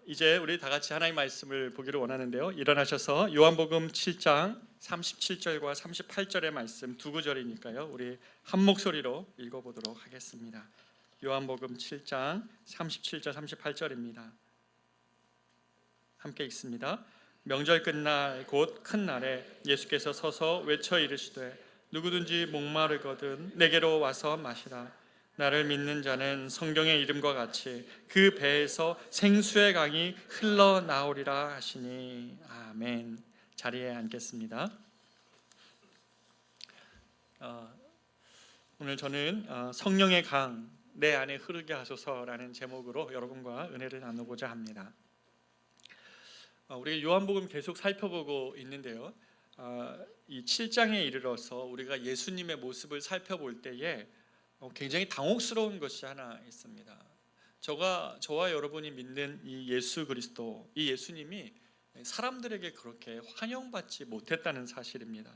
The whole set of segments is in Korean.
이제 우리 다 같이 하나님의 말씀을 보기를 원하는데요. 일어나셔서 요한복음 7장 37절과 38절의 말씀 두 구절이니까요. 우리 한 목소리로 읽어보도록 하겠습니다. 요한복음 7장 37절 38절입니다. 함께 읽습니다. 명절 끝날 곧 큰 날에 예수께서 서서 외쳐 이르시되 누구든지 목마르거든 내게로 와서 마시라. 나를 믿는 자는 성경의 이름과 같이 그 배에서 생수의 강이 흘러나오리라 하시니. 아멘. 자리에 앉겠습니다. 오늘 저는 성령의 강 내 안에 흐르게 하소서라는 제목으로 여러분과 은혜를 나누고자 합니다. 우리 요한복음 계속 살펴보고 있는데요. 이 7장에 이르러서 우리가 예수님의 모습을 살펴볼 때에 굉장히 당혹스러운 것이 하나 있습니다. 저와 여러분이 믿는 이 예수 그리스도, 이 예수님이 사람들에게 그렇게 환영받지 못했다는 사실입니다.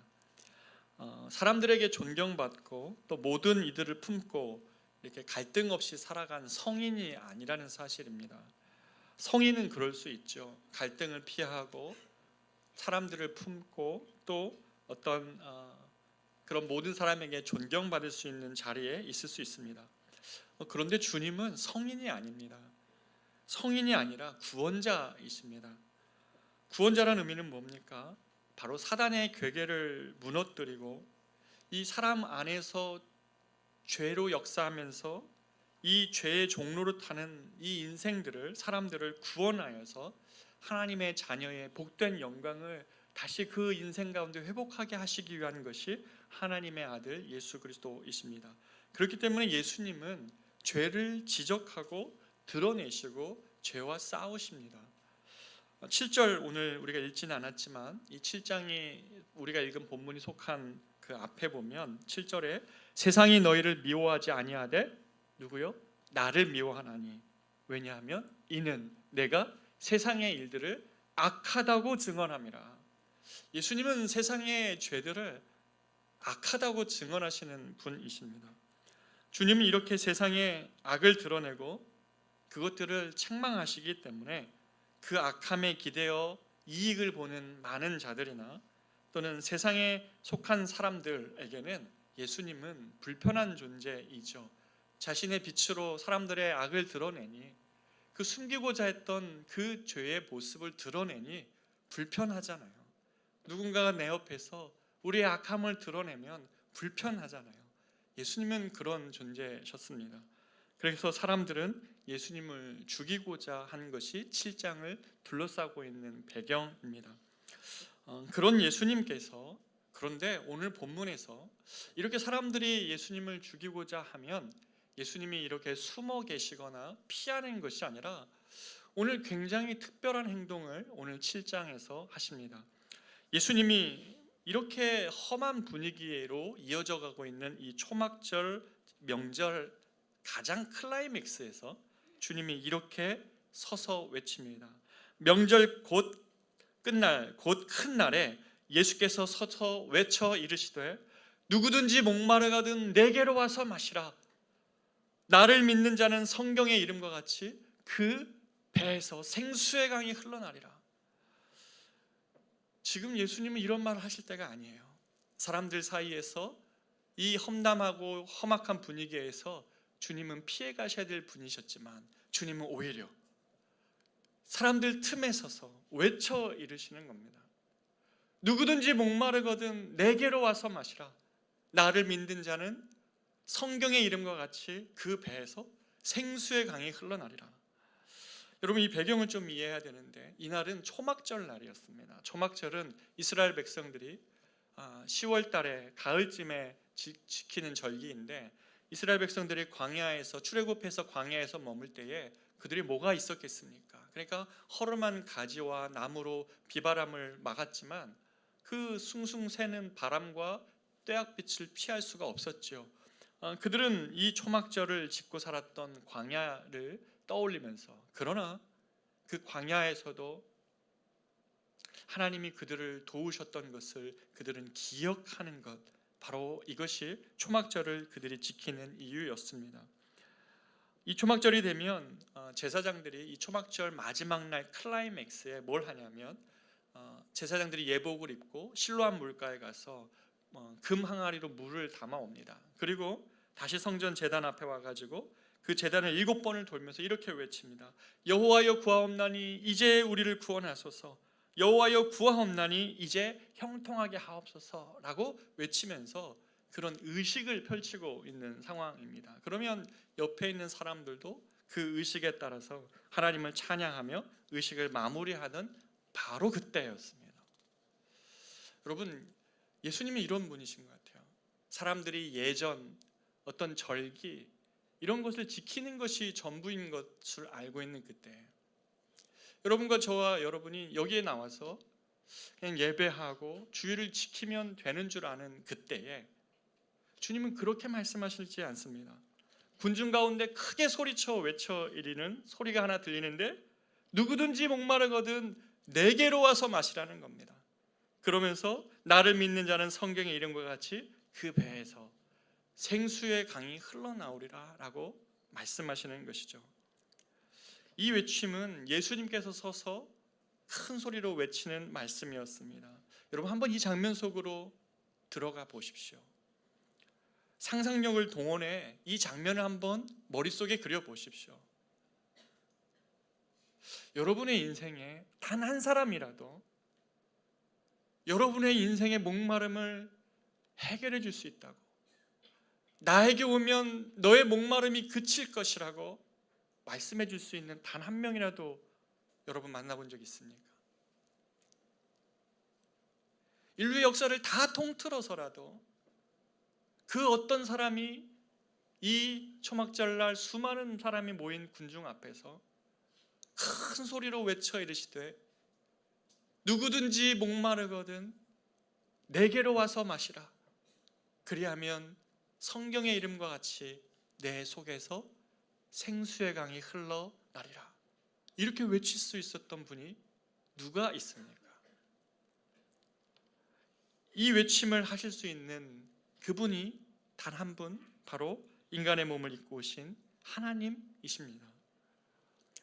사람들에게 존경받고 또 모든 이들을 품고 이렇게 갈등 없이 살아간 성인이 아니라는 사실입니다. 성인은 그럴 수 있죠. 갈등을 피하고 사람들을 품고 또 어떤 그런 모든 사람에게 존경받을 수 있는 자리에 있을 수 있습니다. 그런데 주님은 성인이 아닙니다. 성인이 아니라 구원자이십니다. 구원자라는 의미는 뭡니까? 바로 사단의 괴계를 무너뜨리고 이 사람 안에서 죄로 역사하면서 이 죄의 종로로 타는 이 인생들을, 사람들을 구원하여서 하나님의 자녀의 복된 영광을 다시 그 인생 가운데 회복하게 하시기 위한 것이 하나님의 아들 예수 그리스도이십니다. 그렇기 때문에 예수님은 죄를 지적하고 드러내시고 죄와 싸우십니다. 7절 오늘 우리가 읽지는 않았지만 이 7장이 우리가 읽은 본문이 속한 그 앞에 보면 7절에 세상이 너희를 미워하지 아니하되 누구요? 나를 미워하나니 왜냐하면 이는 내가 세상의 일들을 악하다고 증언함이라. 예수님은 세상의 죄들을 악하다고 증언하시는 분이십니다. 주님은 이렇게 세상의 악을 드러내고 그것들을 책망하시기 때문에 그 악함에 기대어 이익을 보는 많은 자들이나 또는 세상에 속한 사람들에게는 예수님은 불편한 존재이죠. 자신의 빛으로 사람들의 악을 드러내니 그 숨기고자 했던 그 죄의 모습을 드러내니 불편하잖아요. 누군가가 내 옆에서 우리의 악함을 드러내면 불편하잖아요. 예수님은 그런 존재셨습니다. 그래서 사람들은 예수님을 죽이고자 한 것이 7장을 둘러싸고 있는 배경입니다. 그런 예수님께서 그런데 오늘 본문에서 이렇게 사람들이 예수님을 죽이고자 하면 예수님이 이렇게 숨어 계시거나 피하는 것이 아니라 오늘 굉장히 특별한 행동을 오늘 7장에서 하십니다. 예수님이 이렇게 험한 분위기로 이어져 가고 있는 이 초막절 명절 가장 클라이맥스에서 주님이 이렇게 서서 외칩니다. 명절 곧 끝날 곧 큰 날에 예수께서 서서 외쳐 이르시되 누구든지 목마르거든 내게로 와서 마시라. 나를 믿는 자는 성경의 이름과 같이 그 배에서 생수의 강이 흘러나리라. 지금 예수님은 이런 말을 하실 때가 아니에요. 사람들 사이에서 이 험담하고 험악한 분위기에서 주님은 피해 가셔야 될 분이셨지만 주님은 오히려 사람들 틈에 서서 외쳐 이르시는 겁니다. 누구든지 목마르거든 내게로 와서 마시라. 나를 믿는 자는 성경의 이름과 같이 그 배에서 생수의 강이 흘러나리라. 여러분 이 배경을 좀 이해해야 되는데 이날은 초막절 날이었습니다. 초막절은 이스라엘 백성들이 10월 달에 가을쯤에 지키는 절기인데 이스라엘 백성들이 광야에서 출애굽해서 광야에서 머물 때에 그들이 뭐가 있었겠습니까? 그러니까 허름한 가지와 나무로 비바람을 막았지만 그 숭숭 새는 바람과 떼약빛을 피할 수가 없었죠. 그들은 이 초막절을 짓고 살았던 광야를 떠올리면서 그러나 그 광야에서도 하나님이 그들을 도우셨던 것을 그들은 기억하는 것, 바로 이것이 초막절을 그들이 지키는 이유였습니다. 이 초막절이 되면 제사장들이 이 초막절 마지막 날 클라이맥스에 뭘 하냐면 제사장들이 예복을 입고 실로암 물가에 가서 금 항아리로 물을 담아옵니다. 그리고 다시 성전 제단 앞에 와가지고 그 제단을 7번을 돌면서 이렇게 외칩니다. 여호와여 구하옵나니 이제 우리를 구원하소서. 여호와여 구하옵나니 이제 형통하게 하옵소서라고 외치면서 그런 의식을 펼치고 있는 상황입니다. 그러면 옆에 있는 사람들도 그 의식에 따라서 하나님을 찬양하며 의식을 마무리하던 바로 그때였습니다. 여러분, 예수님이 이런 분이신 것 같아요. 사람들이 예전 어떤 절기 이런 것을 지키는 것이 전부인 것을 알고 있는 그때, 여러분과 저와 여러분이 여기에 나와서 그냥 예배하고 주일을 지키면 되는 줄 아는 그때에 주님은 그렇게 말씀하시지 않습니다. 군중 가운데 크게 소리쳐 외쳐 이르는 소리가 하나 들리는데 누구든지 목마르거든 내게로 와서 마시라는 겁니다. 그러면서 나를 믿는 자는 성경의 이름과 같이 그 배에서 생수의 강이 흘러나오리라 라고 말씀하시는 것이죠. 이 외침은 예수님께서 서서 큰 소리로 외치는 말씀이었습니다. 여러분, 한번 이 장면 속으로 들어가 보십시오. 상상력을 동원해 이 장면을 한번 머릿속에 그려 보십시오. 여러분의 인생에 단 한 사람이라도 여러분의 인생의 목마름을 해결해 줄 수 있다고, 나에게 오면 너의 목마름이 그칠 것이라고 말씀해 줄 수 있는 단 한 명이라도 여러분 만나본 적 있습니까? 인류의 역사를 다 통틀어서라도 그 어떤 사람이 이 초막절날 수많은 사람이 모인 군중 앞에서 큰 소리로 외쳐 이르시되 누구든지 목마르거든 내게로 와서 마시라. 그리하면 성경의 이름과 같이 내 속에서 생수의 강이 흘러나리라. 이렇게 외칠 수 있었던 분이 누가 있습니까? 이 외침을 하실 수 있는 그분이 단 한 분, 바로 인간의 몸을 입고 오신 하나님이십니다.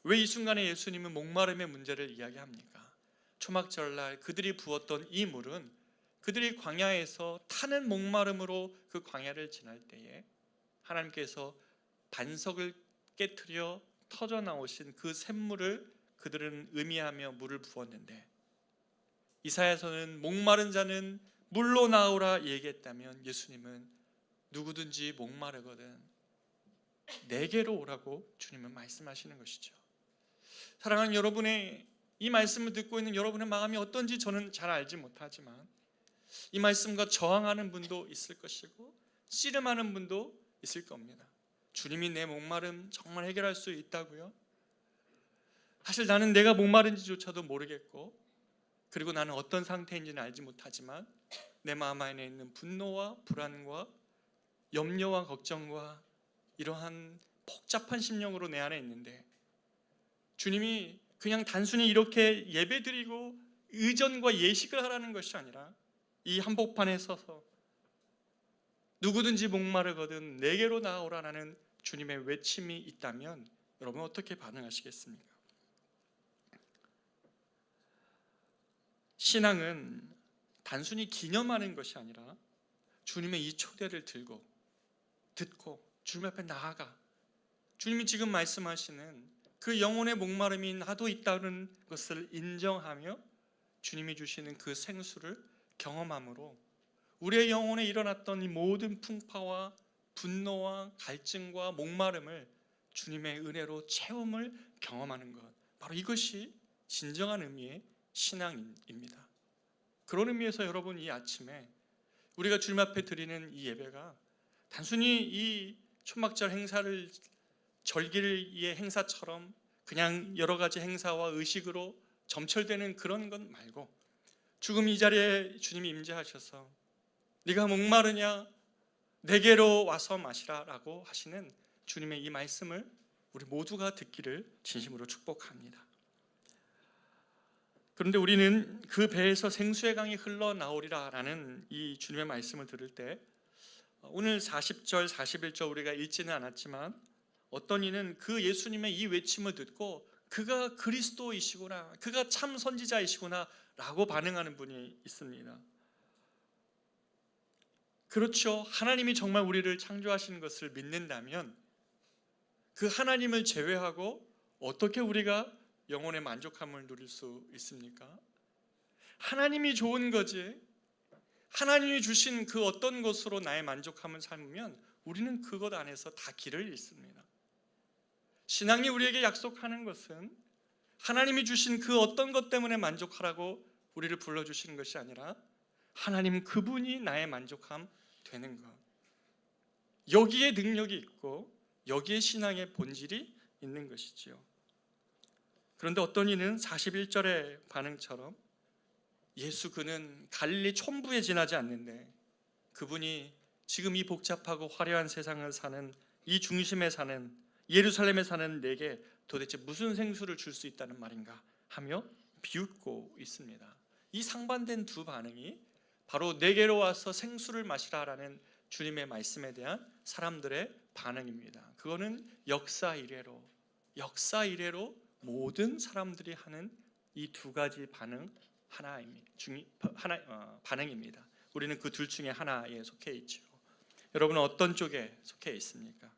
왜 이 순간에 예수님은 목마름의 문제를 이야기합니까? 초막절날 그들이 부었던 이 물은 그들이 광야에서 타는 목마름으로 그 광야를 지날 때에 하나님께서 반석을 깨트려 터져 나오신 그 샘물을 그들은 의미하며 물을 부었는데, 이사야서는 목마른 자는 물로 나오라 얘기했다면 예수님은 누구든지 목마르거든 내게로 오라고 주님은 말씀하시는 것이죠. 사랑하는 여러분의 이 말씀을 듣고 있는 여러분의 마음이 어떤지 저는 잘 알지 못하지만 이 말씀과 저항하는 분도 있을 것이고 씨름하는 분도 있을 겁니다. 주님이 내 목마름 정말 해결할 수 있다고요? 사실 나는 내가 목마른지조차도 모르겠고, 그리고 나는 어떤 상태인지는 알지 못하지만 내 마음 안에 있는 분노와 불안과 염려와 걱정과 이러한 복잡한 심령으로 내 안에 있는데, 주님이 그냥 단순히 이렇게 예배드리고 의전과 예식을 하라는 것이 아니라 이 한복판에 서서 누구든지 목마르거든 내게로 나오라는 주님의 외침이 있다면 여러분 어떻게 반응하시겠습니까? 신앙은 단순히 기념하는 것이 아니라 주님의 이 초대를 들고 듣고 주님 앞에 나아가 주님이 지금 말씀하시는 그 영혼의 목마름이 나도 있다는 것을 인정하며 주님이 주시는 그 생수를 경험함으로 우리의 영혼에 일어났던 이 모든 풍파와 분노와 갈증과 목마름을 주님의 은혜로 채움을 경험하는 것, 바로 이것이 진정한 의미의 신앙입니다. 그런 의미에서 여러분, 이 아침에 우리가 주님 앞에 드리는 이 예배가 단순히 이 초막절 행사를 절기의 행사처럼 그냥 여러 가지 행사와 의식으로 점철되는 그런 것 말고, 지금 이 자리에 주님이 임재하셔서 네가 목마르냐 내게로 와서 마시라 라고 하시는 주님의 이 말씀을 우리 모두가 듣기를 진심으로 축복합니다. 그런데 우리는 그 배에서 생수의 강이 흘러나오리라 라는 이 주님의 말씀을 들을 때 오늘 40절 41절 우리가 읽지는 않았지만 어떤 이는 그 예수님의 이 외침을 듣고 그가 그리스도이시구나, 그가 참 선지자이시구나 라고 반응하는 분이 있습니다. 그렇죠. 하나님이 정말 우리를 창조하신 것을 믿는다면 그 하나님을 제외하고 어떻게 우리가 영혼의 만족함을 누릴 수 있습니까? 하나님이 좋은 거지, 하나님이 주신 그 어떤 것으로 나의 만족함을 삶으면 우리는 그것 안에서 다 길을 잃습니다. 신앙이 우리에게 약속하는 것은 하나님이 주신 그 어떤 것 때문에 만족하라고 우리를 불러주시는 것이 아니라 하나님 그분이 나의 만족함 되는 것, 여기에 능력이 있고 여기에 신앙의 본질이 있는 것이지요. 그런데 어떤 이는 41절의 반응처럼 예수 그는 갈릴리 촌부에 지나지 않는데 그분이 지금 이 복잡하고 화려한 세상을 사는 이 중심에 사는 예루살렘에 사는 내게 도대체 무슨 생수를 줄 수 있다는 말인가 하며 비웃고 있습니다. 이 상반된 두 반응이 바로 내게로 와서 생수를 마시라라는 주님의 말씀에 대한 사람들의 반응입니다. 그거는 역사 이래로 모든 사람들이 하는 이 두 가지 반응입니다. 우리는 그 둘 중에 하나에 속해 있죠. 여러분은 어떤 쪽에 속해 있습니까?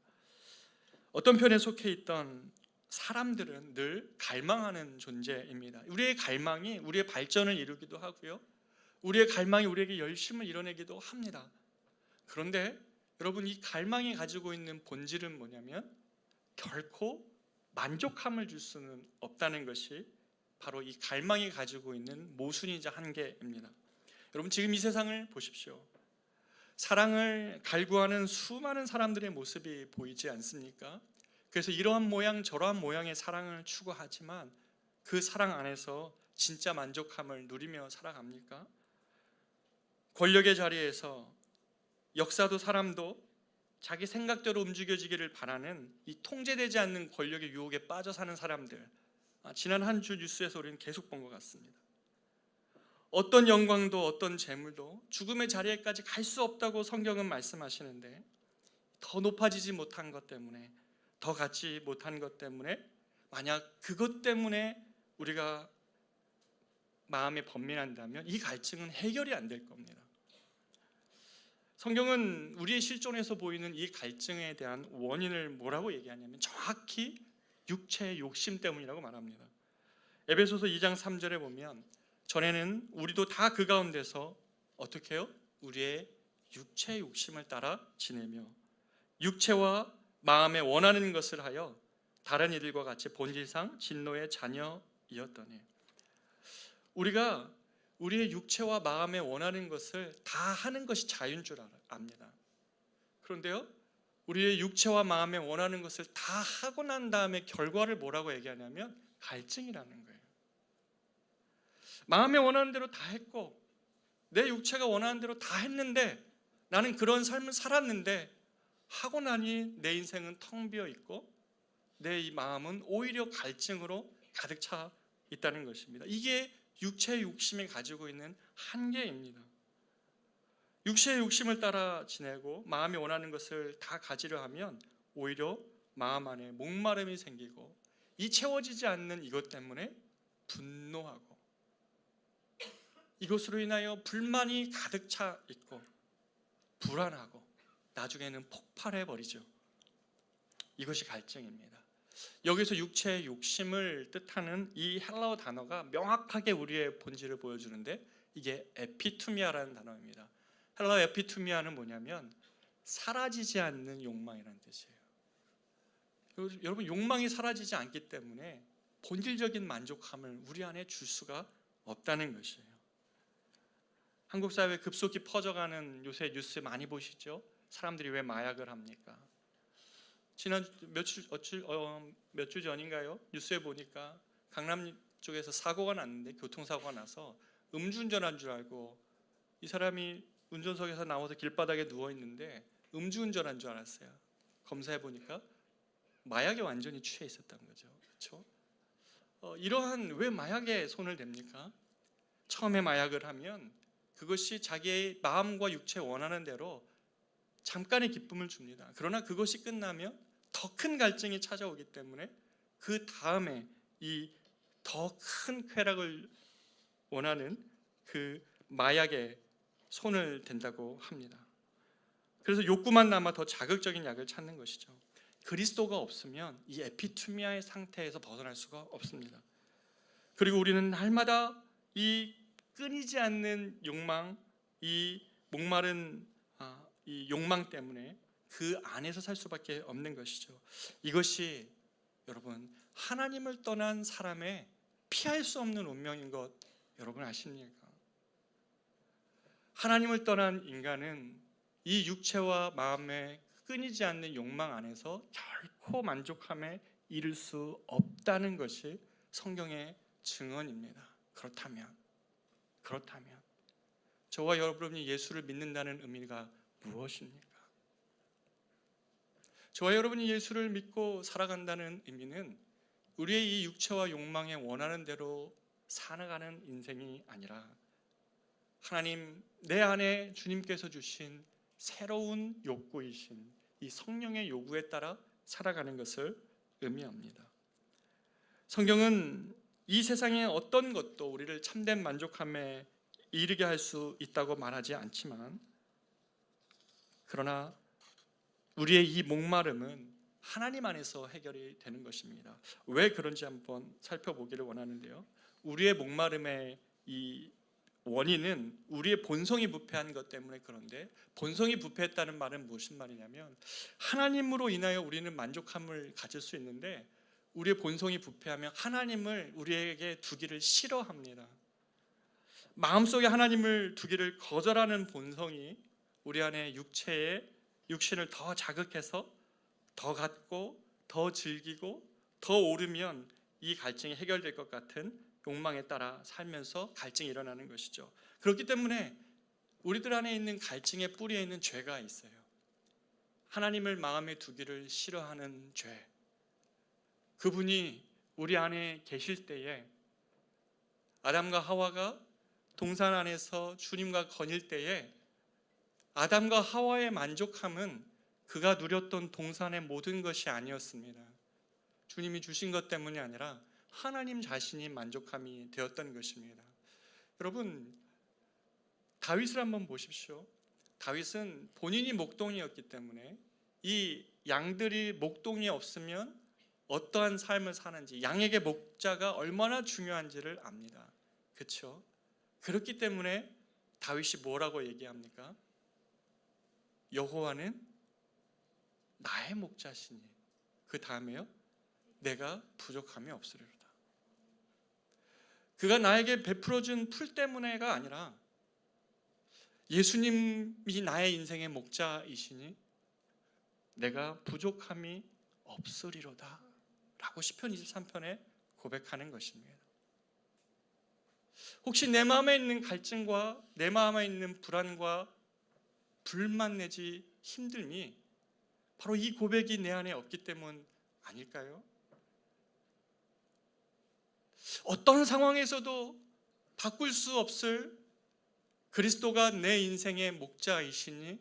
어떤 편에 속해 있던 사람들은 늘 갈망하는 존재입니다. 우리의 갈망이 우리의 발전을 이루기도 하고요, 우리의 갈망이 우리에게 열심을 이뤄내기도 합니다. 그런데 여러분, 이 갈망이 가지고 있는 본질은 뭐냐면 결코 만족함을 줄 수는 없다는 것이 바로 이 갈망이 가지고 있는 모순이자 한계입니다. 여러분, 지금 이 세상을 보십시오. 사랑을 갈구하는 수많은 사람들의 모습이 보이지 않습니까? 그래서 이러한 모양 저러한 모양의 사랑을 추구하지만 그 사랑 안에서 진짜 만족함을 누리며 살아갑니까? 권력의 자리에서 역사도 사람도 자기 생각대로 움직여지기를 바라는 이 통제되지 않는 권력의 유혹에 빠져 사는 사람들, 지난 한 주 뉴스에서 우리는 계속 본 것 같습니다. 어떤 영광도 어떤 재물도 죽음의 자리에까지 갈 수 없다고 성경은 말씀하시는데, 더 높아지지 못한 것 때문에, 더 갖지 못한 것 때문에, 만약 그것 때문에 우리가 마음에 번민한다면 이 갈증은 해결이 안 될 겁니다. 성경은 우리의 실존에서 보이는 이 갈증에 대한 원인을 뭐라고 얘기하냐면 정확히 육체의 욕심 때문이라고 말합니다. 에베소서 2장 3절에 보면 전에는 우리도 다 그 가운데서 어떻게 해요? 우리의 육체의 욕심을 따라 지내며 육체와 마음에 원하는 것을 하여 다른 이들과 같이 본질상 진노의 자녀이었더니, 우리가 우리의 육체와 마음에 원하는 것을 다 하는 것이 자유인 줄 압니다. 그런데요, 우리의 육체와 마음에 원하는 것을 다 하고 난 다음에 결과를 뭐라고 얘기하냐면 갈증이라는 거예요. 마음에 원하는 대로 다 했고 내 육체가 원하는 대로 다 했는데, 나는 그런 삶을 살았는데 하고 나니 내 인생은 텅 비어 있고 내 이 마음은 오히려 갈증으로 가득 차 있다는 것입니다. 이게 육체의 욕심이 가지고 있는 한계입니다. 육체의 욕심을 따라 지내고 마음이 원하는 것을 다 가지려 하면 오히려 마음 안에 목마름이 생기고, 이 채워지지 않는 이것 때문에 분노하고 이것으로 인하여 불만이 가득 차 있고 불안하고 나중에는 폭발해 버리죠. 이것이 갈증입니다. 여기서 육체의 욕심을 뜻하는 이 헬라어 단어가 명확하게 우리의 본질을 보여주는데, 이게 에피투미아라는 단어입니다. 헬라어 에피투미아는 뭐냐면 사라지지 않는 욕망이라는 뜻이에요. 여러분, 욕망이 사라지지 않기 때문에 본질적인 만족함을 우리 안에 줄 수가 없다는 것이에요. 한국 사회에 급속히 퍼져가는 요새 뉴스 많이 보시죠? 사람들이 왜 마약을 합니까? 지난 몇 주 전인가요? 뉴스에 보니까 강남 쪽에서 사고가 났는데, 교통사고가 나서 음주운전한 줄 알고 이 사람이 운전석에서 나와서 길바닥에 누워 있는데 음주운전한 줄 알았어요. 검사해 보니까 마약에 완전히 취해 있었던 거죠. 그렇죠? 이러한, 왜 마약에 손을 댑니까? 처음에 마약을 하면 그것이 자기의 마음과 육체에 원하는 대로 잠깐의 기쁨을 줍니다. 그러나 그것이 끝나면 더 큰 갈증이 찾아오기 때문에 그 다음에 이 더 큰 쾌락을 원하는 그 마약에 손을 댄다고 합니다. 그래서 욕구만 남아 더 자극적인 약을 찾는 것이죠. 그리스도가 없으면 이 에피투미아의 상태에서 벗어날 수가 없습니다. 그리고 우리는 날마다 이 끊이지 않는 욕망, 이 목마른 이 욕망 때문에 그 안에서 살 수밖에 없는 것이죠. 이것이 여러분 하나님을 떠난 사람의 피할 수 없는 운명인 것 여러분 아십니까? 하나님을 떠난 인간은 이 육체와 마음의 끊이지 않는 욕망 안에서 결코 만족함에 이를 수 없다는 것이 성경의 증언입니다. 그렇다면 저와 여러분이 예수를 믿는다는 의미가 무엇입니까? 저와 여러분이 예수를 믿고 살아간다는 의미는 우리의 이 육체와 욕망에 원하는 대로 살아가는 인생이 아니라 하나님 내 안에 주님께서 주신 새로운 욕구이신 이 성령의 요구에 따라 살아가는 것을 의미합니다. 성경은 이 세상의 어떤 것도 우리를 참된 만족함에 이르게 할 수 있다고 말하지 않지만, 그러나 우리의 이 목마름은 하나님 안에서 해결이 되는 것입니다. 왜 그런지 한번 살펴보기를 원하는데요. 우리의 목마름의 이 원인은 우리의 본성이 부패한 것 때문에 그런데, 본성이 부패했다는 말은 무슨 말이냐면 하나님으로 인하여 우리는 만족함을 가질 수 있는데 우리의 본성이 부패하면 하나님을 우리에게 두기를 싫어합니다. 마음속에 하나님을 두기를 거절하는 본성이 우리 안에 육신을 더 자극해서 더 갖고 더 즐기고 더 오르면 이 갈증이 해결될 것 같은 욕망에 따라 살면서 갈증이 일어나는 것이죠. 그렇기 때문에 우리들 안에 있는 갈증의 뿌리에 있는 죄가 있어요. 하나님을 마음에 두기를 싫어하는 죄. 그분이 우리 안에 계실 때에 아담과 하와가 동산 안에서 주님과 거닐 때에 아담과 하와의 만족함은 그가 누렸던 동산의 모든 것이 아니었습니다. 주님이 주신 것 때문이 아니라 하나님 자신이 만족함이 되었던 것입니다. 여러분, 다윗을 한번 보십시오. 다윗은 본인이 목동이었기 때문에 이 양들이 목동이 없으면 어떠한 삶을 사는지, 양에게 목자가 얼마나 중요한지를 압니다. 그렇죠? 그렇기 때문에 다윗이 뭐라고 얘기합니까? 여호와는 나의 목자시니 그 다음에요, 내가 부족함이 없으리로다. 그가 나에게 베풀어준 풀 때문에가 아니라 예수님이 나의 인생의 목자이시니 내가 부족함이 없으리로다 라고 시편 23편에 고백하는 것입니다. 혹시 내 마음에 있는 갈증과 내 마음에 있는 불안과 불만 내지 힘듦이 바로 이 고백이 내 안에 없기 때문 아닐까요? 어떤 상황에서도 바꿀 수 없을 그리스도가 내 인생의 목자이시니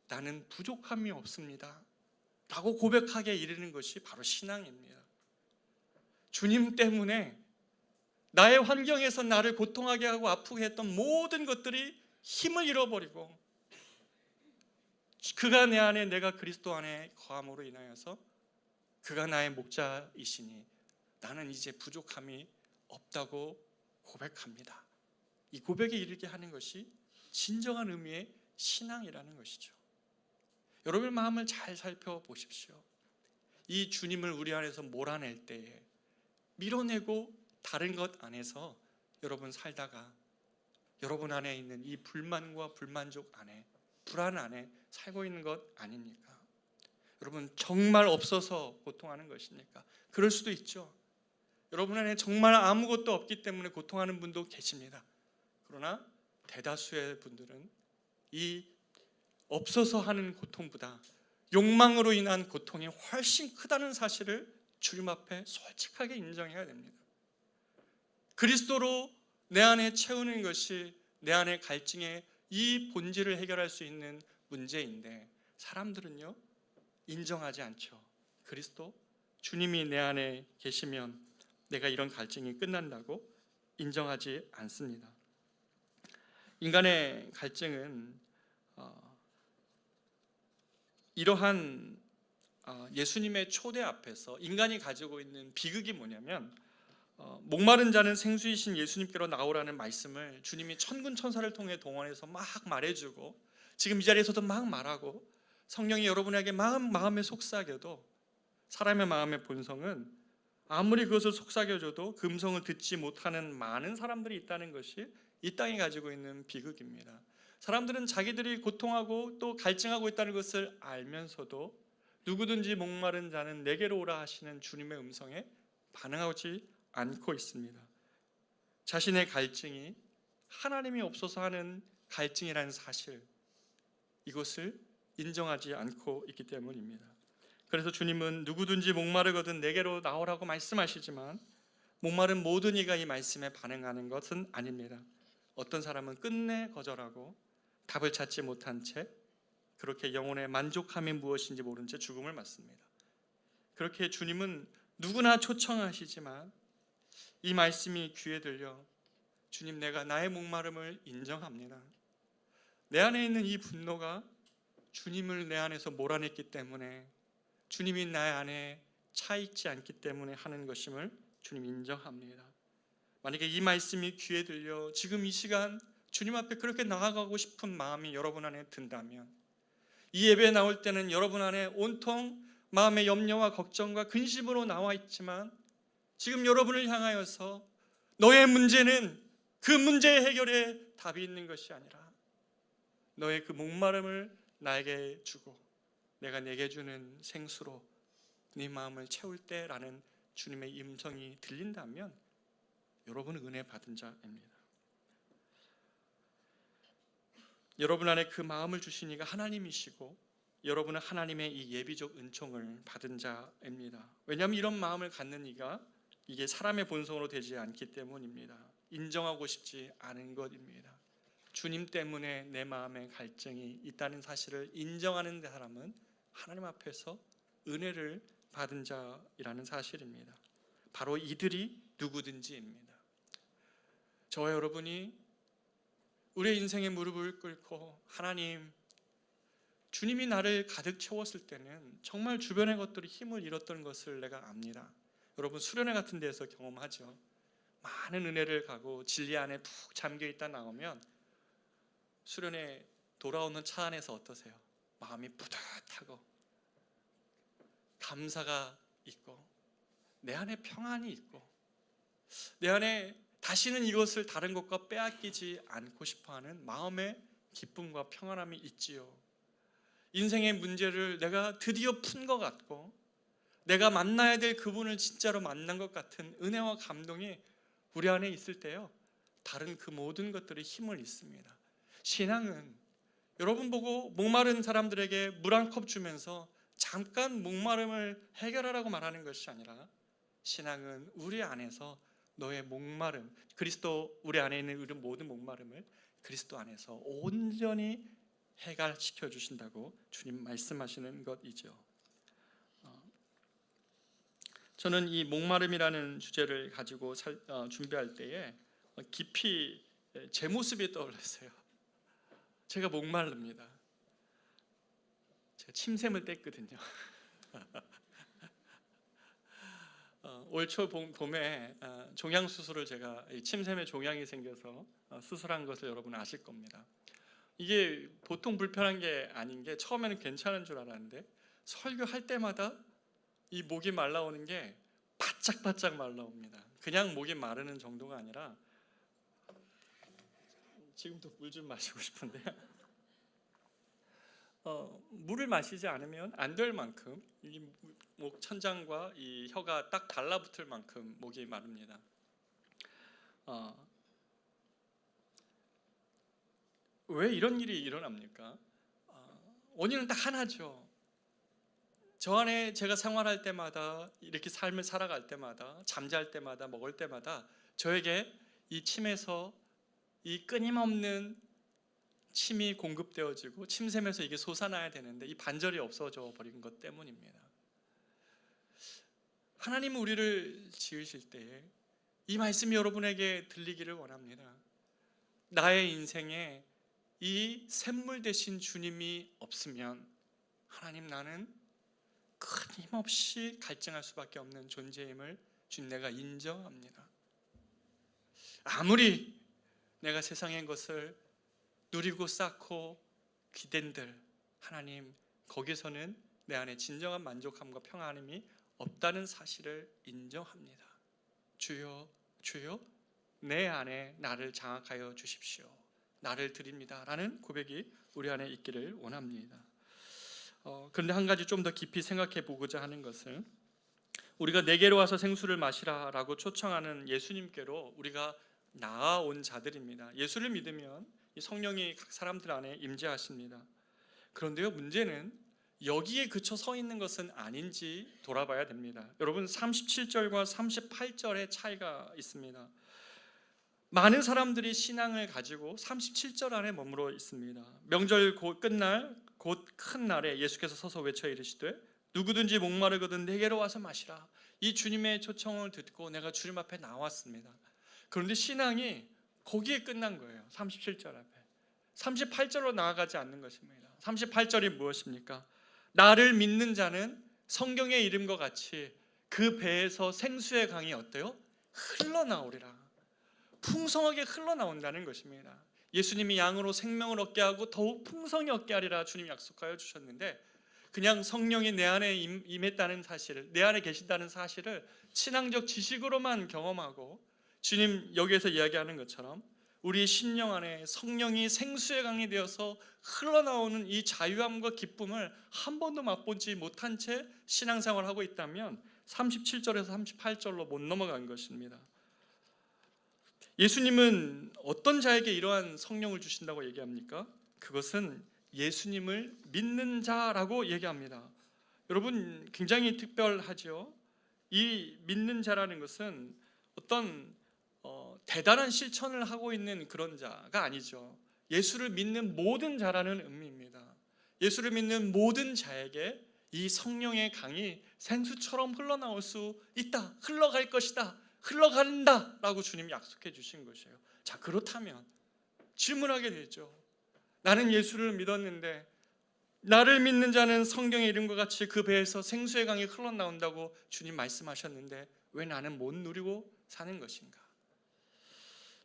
나는 부족함이 없습니다 라고 고백하게 이르는 것이 바로 신앙입니다. 주님 때문에 나의 환경에서 나를 고통하게 하고 아프게 했던 모든 것들이 힘을 잃어버리고 그가 내 안에, 내가 그리스도 안에 거함으로 인하여서 그가 나의 목자이시니 나는 이제 부족함이 없다고 고백합니다. 이 고백에 이르게 하는 것이 진정한 의미의 신앙이라는 것이죠. 여러분의 마음을 잘 살펴보십시오. 이 주님을 우리 안에서 몰아낼 때에 밀어내고 다른 것 안에서 여러분 살다가 여러분 안에 있는 이 불만과 불만족 안에, 불안 안에 살고 있는 것 아닙니까? 여러분, 정말 없어서 고통하는 것입니까? 그럴 수도 있죠. 여러분 안에 정말 아무것도 없기 때문에 고통하는 분도 계십니다. 그러나 대다수의 분들은 이 없어서 하는 고통보다 욕망으로 인한 고통이 훨씬 크다는 사실을 주님 앞에 솔직하게 인정해야 됩니다. 그리스도로 내 안에 채우는 것이 내 안의 갈증의 이 본질을 해결할 수 있는 문제인데, 사람들은요 인정하지 않죠. 그리스도 주님이 내 안에 계시면 내가 이런 갈증이 끝난다고 인정하지 않습니다. 인간의 갈증은 이러한 예수님의 초대 앞에서 인간이 가지고 있는 비극이 뭐냐면, 목마른 자는 생수이신 예수님께로 나오라는 말씀을 주님이 천군 천사를 통해 동원해서 막 말해주고, 지금 이 자리에서도 막 말하고, 성령이 여러분에게 마음에 속삭여도 사람의 마음의 본성은 아무리 그것을 속삭여줘도 그 음성을 듣지 못하는 많은 사람들이 있다는 것이 이 땅이 가지고 있는 비극입니다. 사람들은 자기들이 고통하고 또 갈증하고 있다는 것을 알면서도 누구든지 목마른 자는 내게로 오라 하시는 주님의 음성에 반응하지 않고 있습니다. 자신의 갈증이 하나님이 없어서 하는 갈증이라는 사실, 이것을 인정하지 않고 있기 때문입니다. 그래서 주님은 누구든지 목마르거든 내게로 나오라고 말씀하시지만, 목마른 모든 이가 이 말씀에 반응하는 것은 아닙니다. 어떤 사람은 끝내 거절하고 답을 찾지 못한 채 그렇게 영혼의 만족함이 무엇인지 모른 채 죽음을 맞습니다. 그렇게 주님은 누구나 초청하시지만 이 말씀이 귀에 들려, 주님, 내가 나의 목마름을 인정합니다. 내 안에 있는 이 분노가 주님을 내 안에서 몰아냈기 때문에, 주님이 나의 안에 차 있지 않기 때문에 하는 것임을 주님 인정합니다. 만약에 이 말씀이 귀에 들려 지금 이 시간 주님 앞에 그렇게 나아가고 싶은 마음이 여러분 안에 든다면, 이 예배에 나올 때는 여러분 안에 온통 마음의 염려와 걱정과 근심으로 나와 있지만, 지금 여러분을 향하여서 너의 문제는 그 문제의 해결에 답이 있는 것이 아니라 너의 그 목마름을 나에게 주고 내가 내게 주는 생수로 네 마음을 채울 때라는 주님의 음성이 들린다면 여러분은 은혜 받은 자입니다. 여러분 안에 그 마음을 주신 이가 하나님이시고 여러분은 하나님의 이 예비적 은총을 받은 자입니다. 왜냐하면 이런 마음을 갖는 이가 이게 사람의 본성으로 되지 않기 때문입니다. 인정하고 싶지 않은 것입니다. 주님 때문에 내 마음에 갈증이 있다는 사실을 인정하는 사람은 하나님 앞에서 은혜를 받은 자이라는 사실입니다. 바로 이들이 누구든지입니다. 저와 여러분이 우리의 인생의 무릎을 꿇고, 하나님, 주님이 나를 가득 채웠을 때는 정말 주변의 것들이 힘을 잃었던 것을 내가 압니다. 여러분 수련회 같은 데서 경험하죠. 많은 은혜를 가고 진리 안에 푹 잠겨있다 나오면 수련회 돌아오는 차 안에서 어떠세요? 마음이 뿌듯하고 감사가 있고 내 안에 평안이 있고 내 안에 다시는 이것을 다른 것과 빼앗기지 않고 싶어하는 마음의 기쁨과 평안함이 있지요. 인생의 문제를 내가 드디어 푼 것 같고 내가 만나야 될 그분을 진짜로 만난 것 같은 은혜와 감동이 우리 안에 있을 때요, 다른 그 모든 것들이 힘을 잃습니다. 신앙은 여러분 보고 목마른 사람들에게 물 한 컵 주면서 잠깐 목마름을 해결하라고 말하는 것이 아니라, 신앙은 우리 안에서 너의 목마름, 그리스도 우리 안에 있는 우리 모든 목마름을 그리스도 안에서 온전히 해결시켜 주신다고 주님 말씀하시는 것이죠. 저는 이 목마름이라는 주제를 가지고 준비할 때에 깊이 제 모습이 떠올랐어요. 제가 목마릅니다. 제가 침샘을 뗐거든요. 올 초 봄에 종양 수술을 제가 침샘에 종양이 생겨서 수술한 것을 여러분 아실 겁니다. 이게 보통 불편한 게 아닌 게, 처음에는 괜찮은 줄 알았는데 설교할 때마다 이 목이 말라오는 게 바짝바짝 말라옵니다. 그냥 목이 마르는 정도가 아니라, 지금도 물 좀 마시고 싶은데 물을 마시지 않으면 안 될 만큼 이 목 천장과 이 혀가 딱 달라붙을 만큼 목이 마릅니다. 왜 이런 일이 일어납니까? 원인은 딱 하나죠. 저 안에 제가 생활할 때마다, 이렇게 삶을 살아갈 때마다, 잠잘 때마다, 먹을 때마다 저에게 이 침에서 이 끊임없는 침이 공급되어지고 침샘에서 이게 솟아나야 되는데 이 반절이 없어져 버린 것 때문입니다. 하나님은 우리를 지으실 때에 이 말씀이 여러분에게 들리기를 원합니다. 나의 인생에 이 샘물 되신 주님이 없으면 하나님, 나는 끊임없이 갈증할 수밖에 없는 존재임을 주님, 내가 인정합니다. 아무리 내가 세상의 것을 누리고 쌓고 기댄들 하나님, 거기서는 내 안에 진정한 만족함과 평안함이 없다는 사실을 인정합니다. 주여, 주여, 내 안에 나를 장악하여 주십시오. 나를 드립니다 라는 고백이 우리 안에 있기를 원합니다. 그런데 한 가지 좀 더 깊이 생각해 보고자 하는 것은, 우리가 내게로 와서 생수를 마시라 라고 초청하는 예수님께로 우리가 나아온 자들입니다. 예수를 믿으면 이 성령이 각 사람들 안에 임재하십니다. 그런데요, 문제는 여기에 그쳐 서 있는 것은 아닌지 돌아봐야 됩니다. 여러분, 37절과 38절의 차이가 있습니다. 많은 사람들이 신앙을 가지고 37절 안에 머물러 있습니다. 명절 곧 끝날 곧 큰 날에 예수께서 서서 외쳐 이르시되 누구든지 목마르거든 내게로 와서 마시라. 이 주님의 초청을 듣고 내가 주님 앞에 나왔습니다. 그런데 신앙이 거기에 끝난 거예요. 37절 앞에. 38절로 나아가지 않는 것입니다. 38절이 무엇입니까? 나를 믿는 자는 성경의 이름과 같이 그 배에서 생수의 강이 어때요? 흘러나오리라. 풍성하게 흘러나온다는 것입니다. 예수님이 양으로 생명을 얻게 하고 더욱 풍성히 얻게 하리라 주님 약속하여 주셨는데, 그냥 성령이 내 안에 임했다는 사실을, 내 안에 계신다는 사실을 신앙적 지식으로만 경험하고, 주님 여기에서 이야기하는 것처럼 우리 심령 안에 성령이 생수의 강이 되어서 흘러나오는 이 자유함과 기쁨을 한 번도 맛보지 못한 채 신앙생활을 하고 있다면 37절에서 38절로 못 넘어간 것입니다. 예수님은 어떤 자에게 이러한 성령을 주신다고 얘기합니까? 그것은 예수님을 믿는 자라고 얘기합니다. 여러분, 굉장히 특별하죠. 이 믿는 자라는 것은 어떤 대단한 실천을 하고 있는 그런 자가 아니죠. 예수를 믿는 모든 자라는 의미입니다. 예수를 믿는 모든 자에게 이 성령의 강이 생수처럼 흘러나올 수 있다, 흘러갈 것이다, 흘러간다 라고 주님 약속해 주신 것이에요. 자, 그렇다면 질문하게 되죠. 나는 예수를 믿었는데 나를 믿는 자는 성경의 이름과 같이 그 배에서 생수의 강이 흘러나온다고 주님 말씀하셨는데 왜 나는 못 누리고 사는 것인가?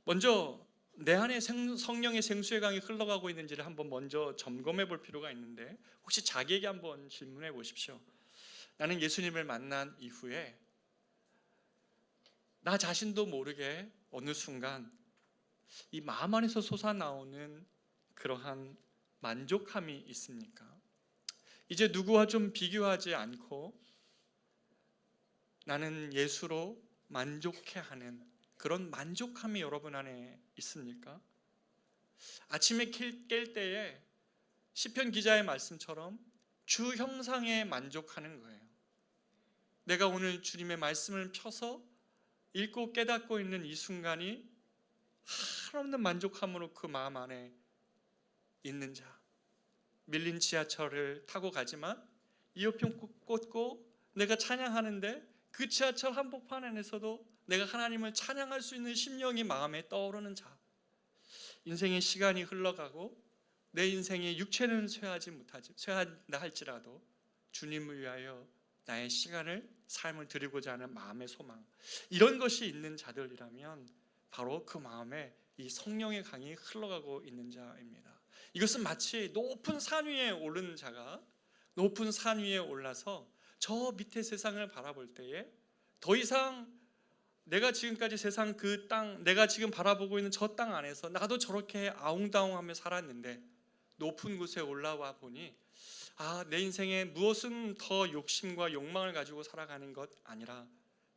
먼저 내 안에 성령의 생수의 강이 흘러가고 있는지를 한번 먼저 점검해 볼 필요가 있는데, 혹시 자기에게 한번 질문해 보십시오. 나는 예수님을 만난 이후에 나 자신도 모르게 어느 순간 이 마음 안에서 솟아나오는 그러한 만족함이 있습니까? 이제 누구와 좀 비교하지 않고 나는 예수로 만족해하는 그런 만족함이 여러분 안에 있습니까? 아침에 깰 때에 시편 기자의 말씀처럼 주 형상에 만족하는 거예요. 내가 오늘 주님의 말씀을 펴서 읽고 깨닫고 있는 이 순간이 한없는 만족함으로 그 마음 안에 있는 자. 밀린 지하철을 타고 가지만 이어폰 꽂고 내가 찬양하는데 그 지하철 한복판 안에서도 내가 하나님을 찬양할 수 있는 심령이 마음에 떠오르는 자. 인생의 시간이 흘러가고 내 인생의 육체는 쇠한다 할지라도 주님을 위하여 나의 시간을, 삶을 드리고자 하는 마음의 소망, 이런 것이 있는 자들이라면 바로 그 마음에 이 성령의 강이 흘러가고 있는 자입니다. 이것은 마치 높은 산 위에 오른 자가 높은 산 위에 올라서 저 밑에 세상을 바라볼 때에 더 이상 내가 지금까지 세상 그 땅, 내가 지금 바라보고 있는 저 땅 안에서 나도 저렇게 아웅다웅하며 살았는데 높은 곳에 올라와 보니 내 인생에 무엇은 더 욕심과 욕망을 가지고 살아가는 것 아니라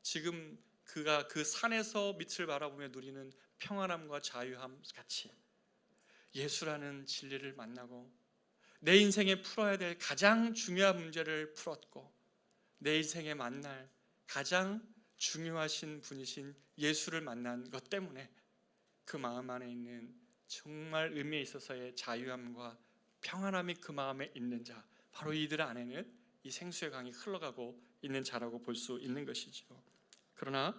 지금 그가 그 산에서 밑을 바라보며 누리는 평안함과 자유함 같이 예수라는 진리를 만나고 내 인생에 풀어야 될 가장 중요한 문제를 풀었고 내 인생에 만날 가장 중요하신 분이신 예수를 만난 것 때문에 그 마음 안에 있는 정말 의미에 있어서의 자유함과 평안함이 그 마음에 있는 자, 바로 이들 안에는 이 생수의 강이 흘러가고 있는 자라고 볼 수 있는 것이죠. 그러나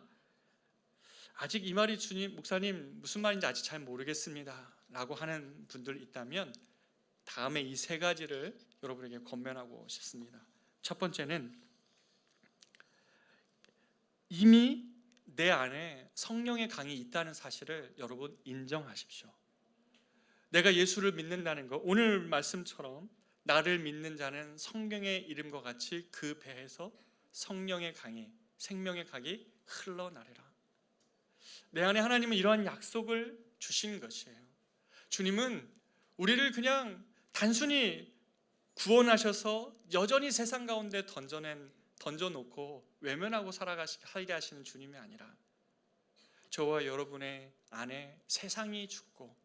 아직 이 말이 주님, 목사님 무슨 말인지 아직 잘 모르겠습니다 라고 하는 분들 있다면 다음에 이 세 가지를 여러분에게 권면하고 싶습니다. 첫 번째는 이미 내 안에 성령의 강이 있다는 사실을 여러분 인정하십시오. 내가 예수를 믿는다는 것, 오늘 말씀처럼 나를 믿는 자는 성경의 이름과 같이 그 배에서 성령의 강이, 생명의 강이 흘러나리라. 내 안에 하나님은 이러한 약속을 주신 것이에요. 주님은 우리를 그냥 단순히 구원하셔서 여전히 세상 가운데 던져놓고 외면하고 살게 하시는 주님이 아니라 저와 여러분의 안에 세상이 죽고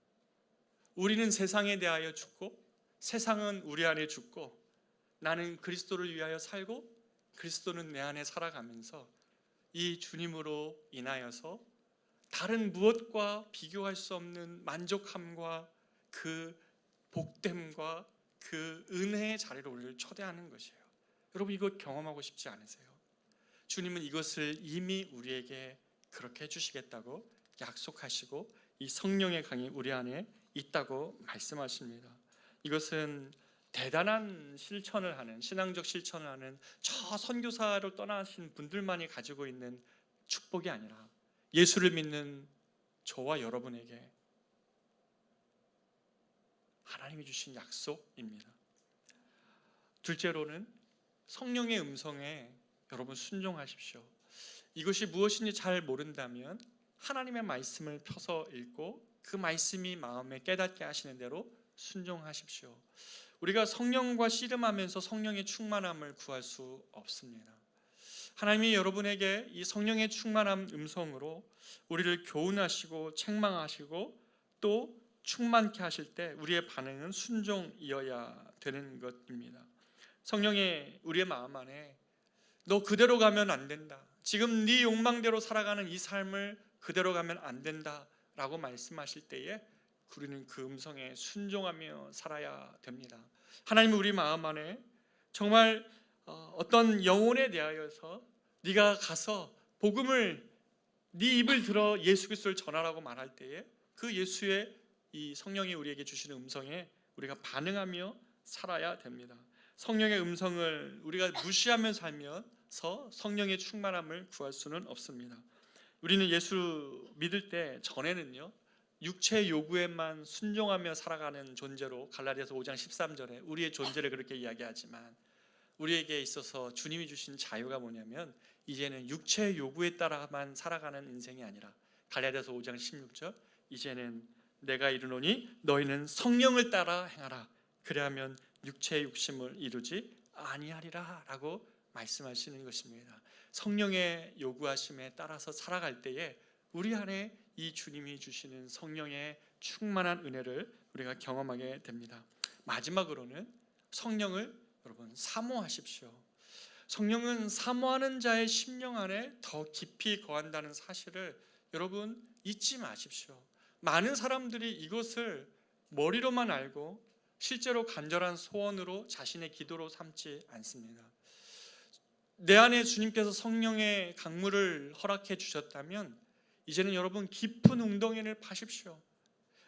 우리는 세상에 대하여 죽고 세상은 우리 안에 죽고 나는 그리스도를 위하여 살고 그리스도는 내 안에 살아가면서 이 주님으로 인하여서 다른 무엇과 비교할 수 없는 만족함과 그 복됨과 그 은혜의 자리로 우리를 초대하는 것이에요. 여러분 이거 경험하고 싶지 않으세요? 주님은 이것을 이미 우리에게 그렇게 해주시겠다고 약속하시고 이 성령의 강이 우리 안에 있다고 말씀하십니다. 이것은 대단한 실천을 하는, 신앙적 실천을 하는 저 선교사로 떠나신 분들만이 가지고 있는 축복이 아니라 예수를 믿는 저와 여러분에게 하나님이 주신 약속입니다. 둘째로는 성령의 음성에 여러분 순종하십시오. 이것이 무엇인지 잘 모른다면 하나님의 말씀을 펴서 읽고 그 말씀이 마음에 깨닫게 하시는 대로 순종하십시오. 우리가 성령과 씨름하면서 성령의 충만함을 구할 수 없습니다. 하나님이 여러분에게 이 성령의 충만함 음성으로 우리를 교훈하시고 책망하시고 또 충만케 하실 때 우리의 반응은 순종이어야 되는 것입니다. 성령의 우리의 마음 안에 너 그대로 가면 안 된다, 지금 네 욕망대로 살아가는 이 삶을 그대로 가면 안 된다 라고 말씀하실 때에 우리는 그 음성에 순종하며 살아야 됩니다. 하나님은 우리 마음 안에 정말 어떤 영혼에 대하여서 네가 가서 복음을 네 입을 들어 예수 그리스도를 전하라고 말할 때에 그 예수의 이 성령이 우리에게 주시는 음성에 우리가 반응하며 살아야 됩니다. 성령의 음성을 우리가 무시하며 살면서 성령의 충만함을 구할 수는 없습니다. 우리는 예수 믿을 때 전에는요 육체의 요구에만 순종하며 살아가는 존재로 갈라디아서 5장 13절에 우리의 존재를 그렇게 이야기하지만 우리에게 있어서 주님이 주신 자유가 뭐냐면 이제는 육체의 요구에 따라만 살아가는 인생이 아니라 갈라디아서 5장 16절 이제는 내가 이르노니 너희는 성령을 따라 행하라 그리하면 육체의 욕심을 이루지 아니하리라 라고 말씀하시는 것입니다. 성령의 요구하심에 따라서 살아갈 때에 우리 안에 이 주님이 주시는 성령의 충만한 은혜를 우리가 경험하게 됩니다. 마지막으로는 성령을 여러분 사모하십시오. 성령은 사모하는 자의 심령 안에 더 깊이 거한다는 사실을 여러분 잊지 마십시오. 많은 사람들이 이것을 머리로만 알고 실제로 간절한 소원으로 자신의 기도로 삼지 않습니다. 내 안에 주님께서 성령의 강물을 허락해 주셨다면 이제는 여러분 깊은 웅덩이를 파십시오.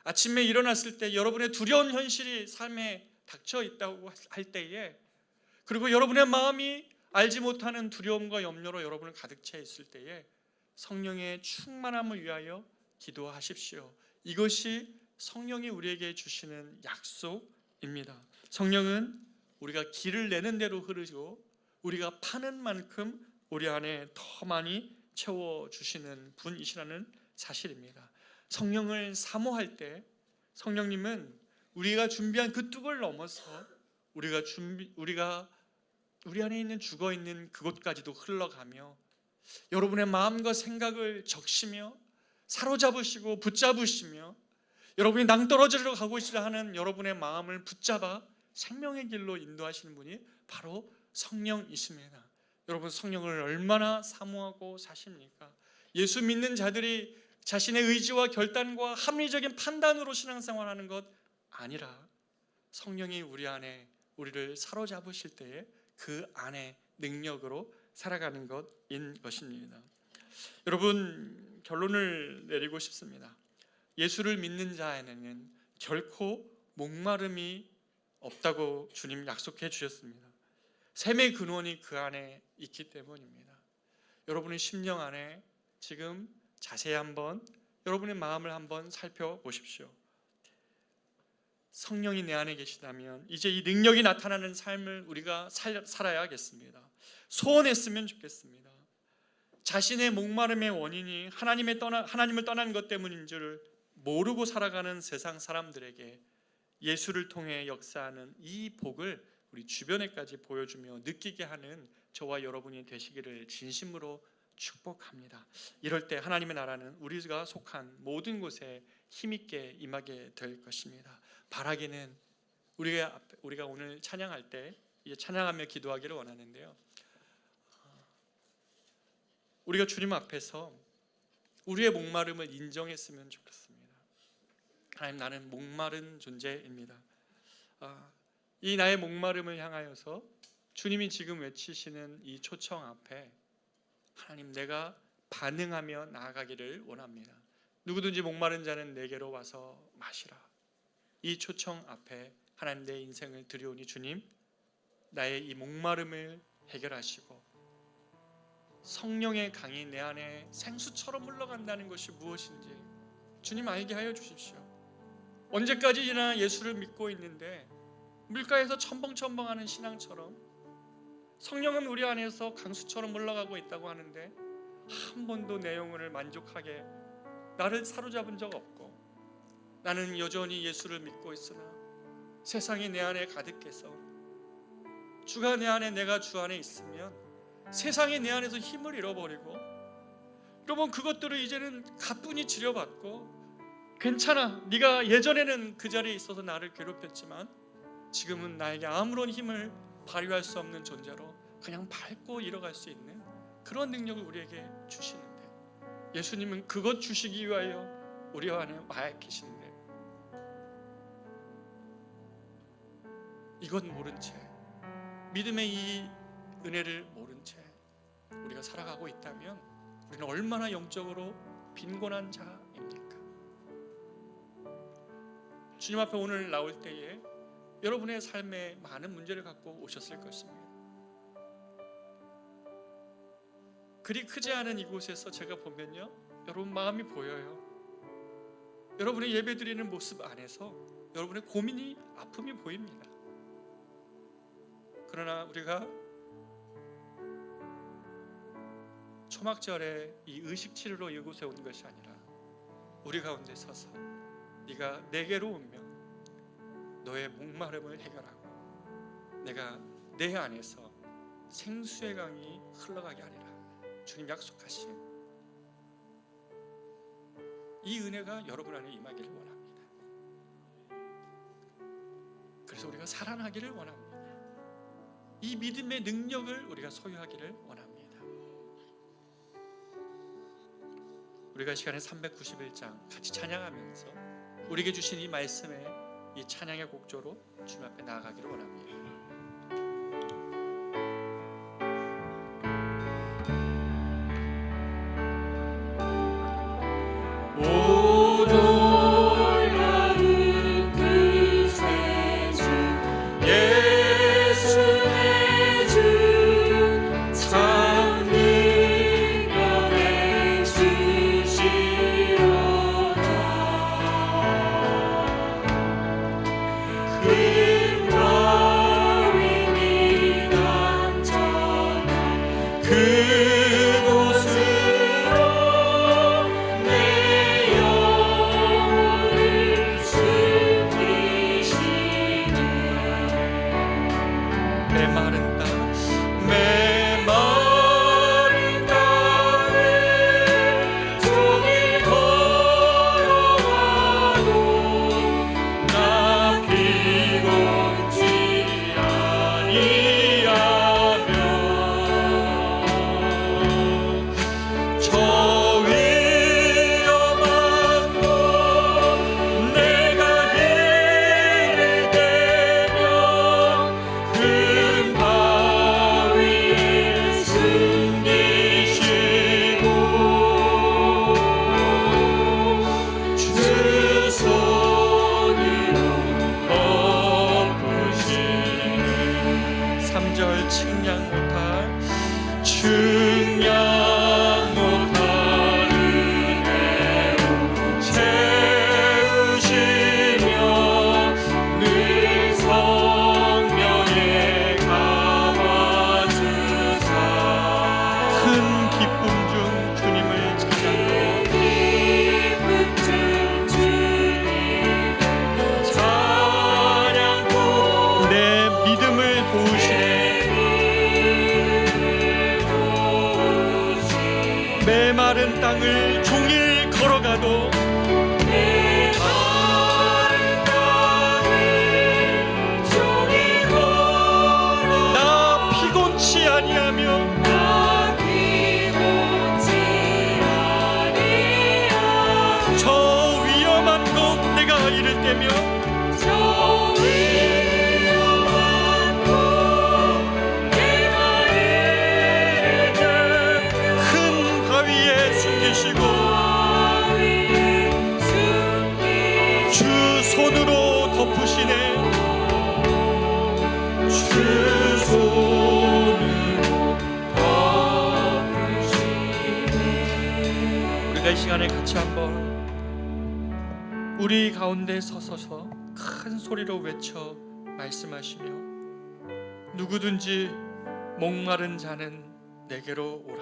아침에 일어났을 때 여러분의 두려운 현실이 삶에 닥쳐 있다고 할 때에 그리고 여러분의 마음이 알지 못하는 두려움과 염려로 여러분을 가득 채 있을 때에 성령의 충만함을 위하여 기도하십시오. 이것이 성령이 우리에게 주시는 약속입니다. 성령은 우리가 길을 내는 대로 흐르고 우리가 파는 만큼 우리 안에 더 많이 채워주시는 분이시라는 사실입니다. 성령을 사모할 때 성령님은 우리가 준비한 그 뚝을 넘어서 우리가 우리 안에 있는 죽어있는 그곳까지도 흘러가며 여러분의 마음과 생각을 적시며 사로잡으시고 붙잡으시며 여러분이 낭떠러지로 가고 있으라 하는 여러분의 마음을 붙잡아 생명의 길로 인도하시는 분이 바로 성령이십니다. 여러분 성령을 얼마나 사모하고 사십니까? 예수 믿는 자들이 자신의 의지와 결단과 합리적인 판단으로 신앙생활하는 것 아니라 성령이 우리 안에 우리를 사로잡으실 때에 그 안에 능력으로 살아가는 것인 것입니다. 여러분, 결론을 내리고 싶습니다. 예수를 믿는 자에는 결코 목마름이 없다고 주님 약속해 주셨습니다. 샘의 근원이 그 안에 있기 때문입니다. 여러분의 심령 안에 지금 자세히 한번 여러분의 마음을 한번 살펴보십시오. 성령이 내 안에 계시다면 이제 이 능력이 나타나는 삶을 우리가 살아야겠습니다. 소원했으면 좋겠습니다. 자신의 목마름의 원인이 하나님을 떠난 것 때문인 줄 모르고 살아가는 세상 사람들에게 예수를 통해 역사하는 이 복을 우리 주변에까지 보여주며 느끼게 하는 저와 여러분이 되시기를 진심으로 축복합니다. 이럴 때 하나님의 나라는 우리가 속한 모든 곳에 힘있게 임하게 될 것입니다. 바라기는 우리가 오늘 찬양할 때 이제 찬양하며 기도하기를 원하는데요, 우리가 주님 앞에서 우리의 목마름을 인정했으면 좋겠습니다. 하나님, 나는 목마른 존재입니다. 이 나의 목마름을 향하여서 주님이 지금 외치시는 이 초청 앞에 하나님, 내가 반응하며 나아가기를 원합니다. 누구든지 목마른 자는 내게로 와서 마시라. 이 초청 앞에 하나님, 내 인생을 드리오니 주님, 나의 이 목마름을 해결하시고 성령의 강이 내 안에 생수처럼 흘러간다는 것이 무엇인지 주님 알게 하여 주십시오. 언제까지나 예수를 믿고 있는데 물가에서 첨벙첨벙하는 신앙처럼 성령은 우리 안에서 강수처럼 흘러가고 있다고 하는데 한 번도 내 영혼을 만족하게 나를 사로잡은 적 없고, 나는 여전히 예수를 믿고 있으나 세상이 내 안에 가득해서 주가 내 안에, 내가 주 안에 있으면 세상이 내 안에서 힘을 잃어버리고, 여러분, 그것들을 이제는 가뿐히 치료받고 괜찮아, 네가 예전에는 그 자리에 있어서 나를 괴롭혔지만 지금은 나에게 아무런 힘을 발휘할 수 없는 존재로 그냥 밟고 일어갈 수 있는 그런 능력을 우리에게 주시는데, 예수님은 그것 주시기 위하여 우리 안에 와 계시는데 이건 모른 채, 믿음의 이 은혜를 모른 채 우리가 살아가고 있다면 우리는 얼마나 영적으로 빈곤한 자입니까? 주님 앞에 오늘 나올 때에 여러분의 삶에 많은 문제를 갖고 오셨을 것입니다. 그리 크지 않은 이곳에서 제가 보면요, 여러분 마음이 보여요. 여러분의 예배드리는 모습 안에서 여러분의 고민이, 아픔이 보입니다. 그러나 우리가 초막절에 이 의식치료로 이곳에 온 것이 아니라 우리 가운데 서서 네가 내게로 오면 너의 목마름을 해결하고 내가 내 안에서 생수의 강이 흘러가게 하리라. 주님 약속하신 이 은혜가 여러분 안에 임하기를 원합니다. 그래서 우리가 살아나기를 원합니다. 이 믿음의 능력을 우리가 소유하기를 원합니다. 우리가 시간에 391장 같이 찬양하면서 우리에게 주신 이 말씀에 이 찬양의 곡조로 주님 앞에 나아가기를 원합니다. 그 메마른 땅을 종일 걸어가도 나 피곤치 아니하며 저 위험한 곳 내가 이를 때며 큰 바위에 숨기시고 주 손으로 덮으시네. 주 손으로 덮으시네. 우리가 이 시간에 같이 한번 우리 가운데 서서서 큰 소리로 외쳐 말씀하시며, 누구든지 목마른 자는 내게로 오라.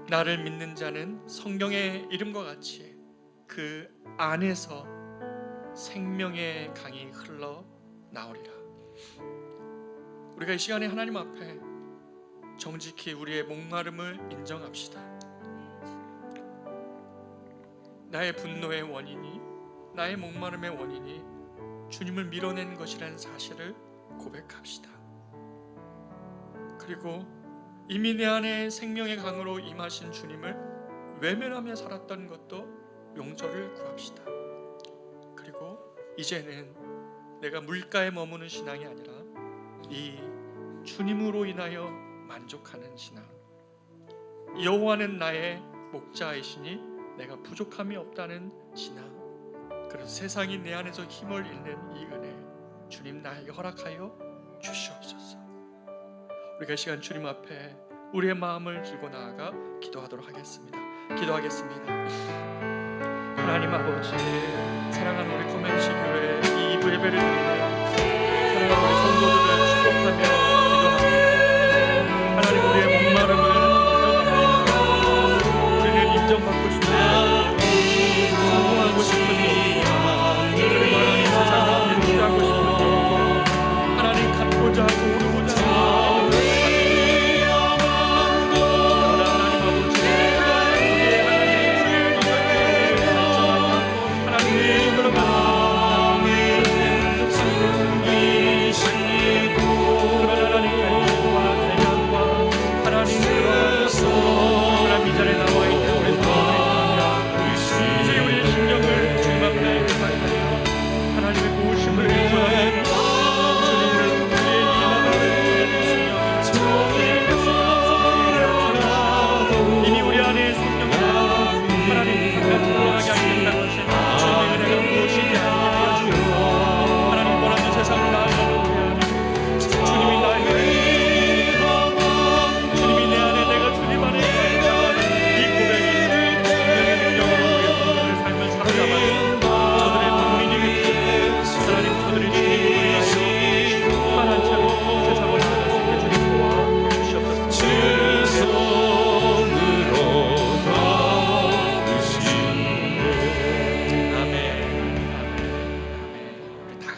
나를 믿는 자는 성경의 이름과 같이 그 안에서 생명의 강이 흘러 나오리라. 우리가 이 시간에 하나님 앞에 정직히 우리의 목마름을 인정합시다. 나의 분노의 원인이, 나의 목마름의 원인이 주님을 밀어낸 것이라는 사실을 고백합시다. 그리고 이미 내 안에 생명의 강으로 임하신 주님을 외면하며 살았던 것도 용서를 구합시다. 그리고 이제는 내가 물가에 머무는 신앙이 아니라 이 주님으로 인하여 만족하는 신앙, 여호와는 나의 목자이시니 내가 부족함이 없다는 신앙, 그래서 세상이 내 안에서 힘을 잃는 이 은혜 주님 나에게 허락하여 주시옵소서. 우리가 이 시간 주님 앞에 우리의 마음을 들고 나아가 기도하도록 하겠습니다. 기도하겠습니다. 하나님 아버지, 사랑하는 우리 커맨시 교회 이 2부 예배를 드리는 사랑하는 우리 성도들을 축복하며 기도합니다. 하나님, 우리의 목마름을 인정합니다. 우리는 인정받고 싶습니다. 성공하고 싶으니 그리고 하나님 세상 가운데 취하고 싶으니 하나님 갖고자 하고 오르고자 하고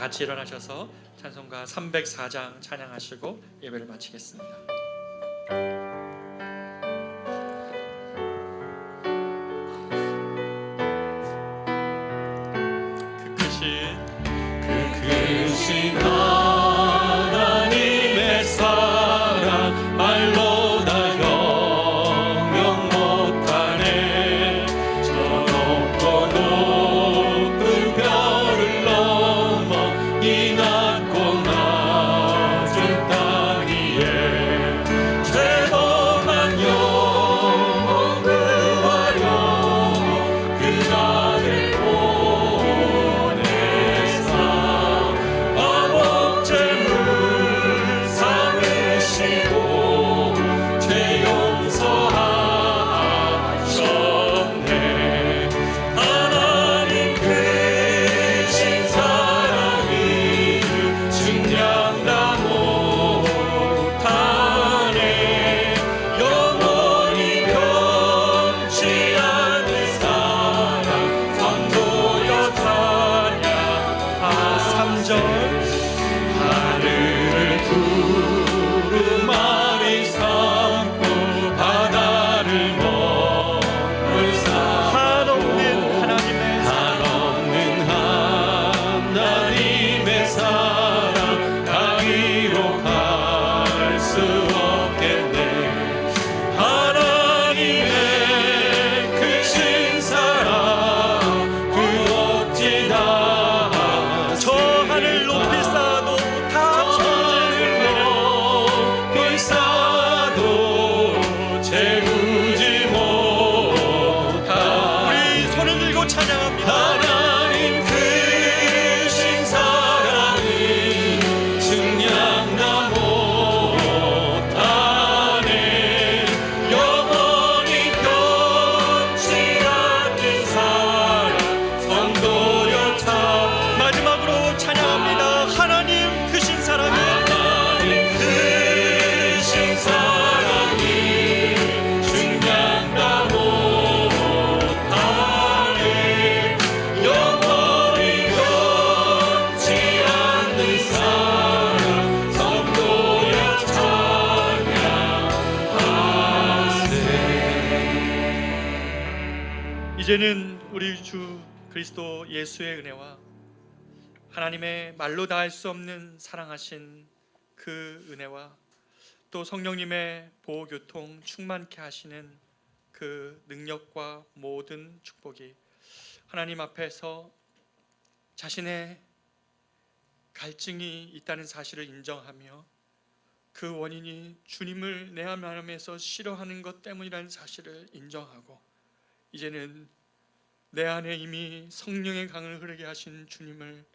같이 일어나셔서 찬송가 304장 찬양하시고 예배를 마치겠습니다. 그 크신 하나님의 사랑 말로 다 형용 못하네. 저 높고 높은 별을 넘어 이 낮고 낮은 땅 위에 이제는 우리 주 그리스도 예수의 은혜와 하나님의 말로 다 할 수 없는 사랑하신 그 은혜와 또 성령님의 보호교통 충만케 하시는 그 능력과 모든 축복이 하나님 앞에서 자신의 갈증이 있다는 사실을 인정하며 그 원인이 주님을 내 안에서 싫어하는 것 때문이라는 사실을 인정하고 이제는 내 안에 이미 성령의 강을 흐르게 하신 주님을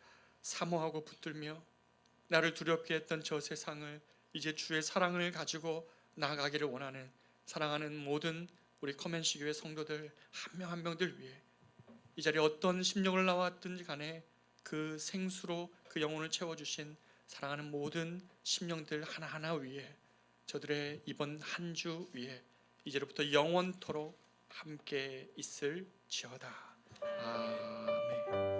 사모하고 붙들며 나를 두렵게 했던 저 세상을 이제 주의 사랑을 가지고 나아가기를 원하는 사랑하는 모든 우리 커맨시 교회 성도들 한 명 한 명들 위해 이 자리에 어떤 심령을 나왔든지 간에 그 생수로 그 영혼을 채워주신 사랑하는 모든 심령들 하나하나 위에 저들의 이번 한 주 위에 이제로부터 영원토록 함께 있을지어다. 아멘.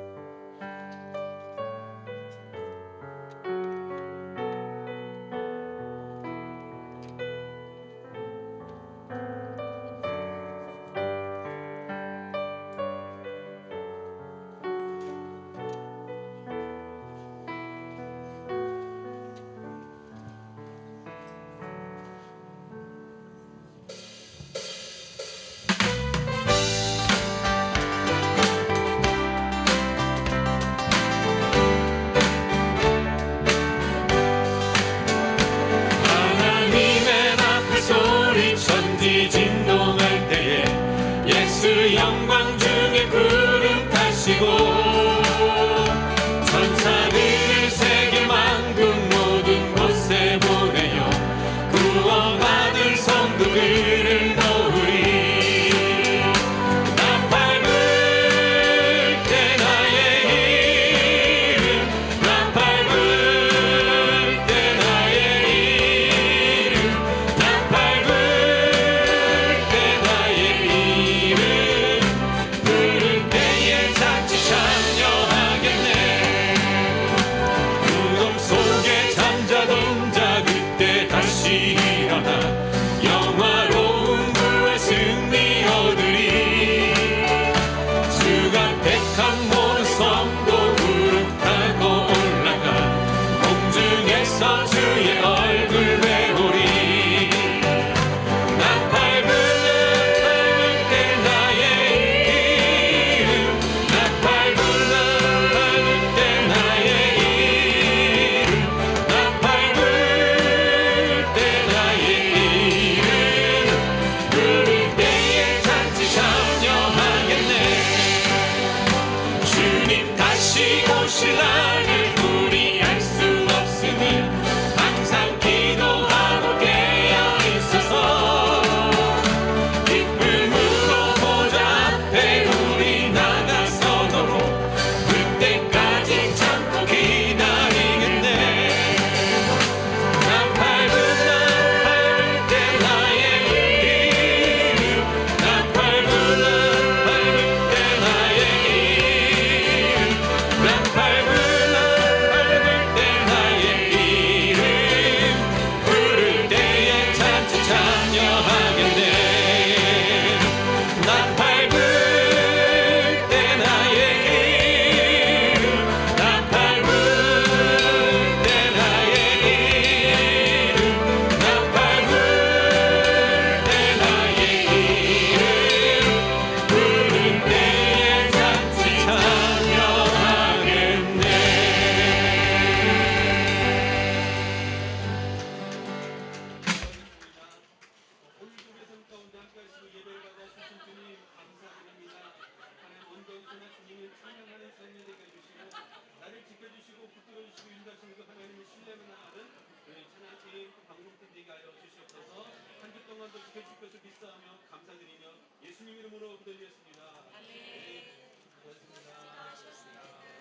예수님 이름으로 기도드리겠습니다. 아멘. 고맙습니다.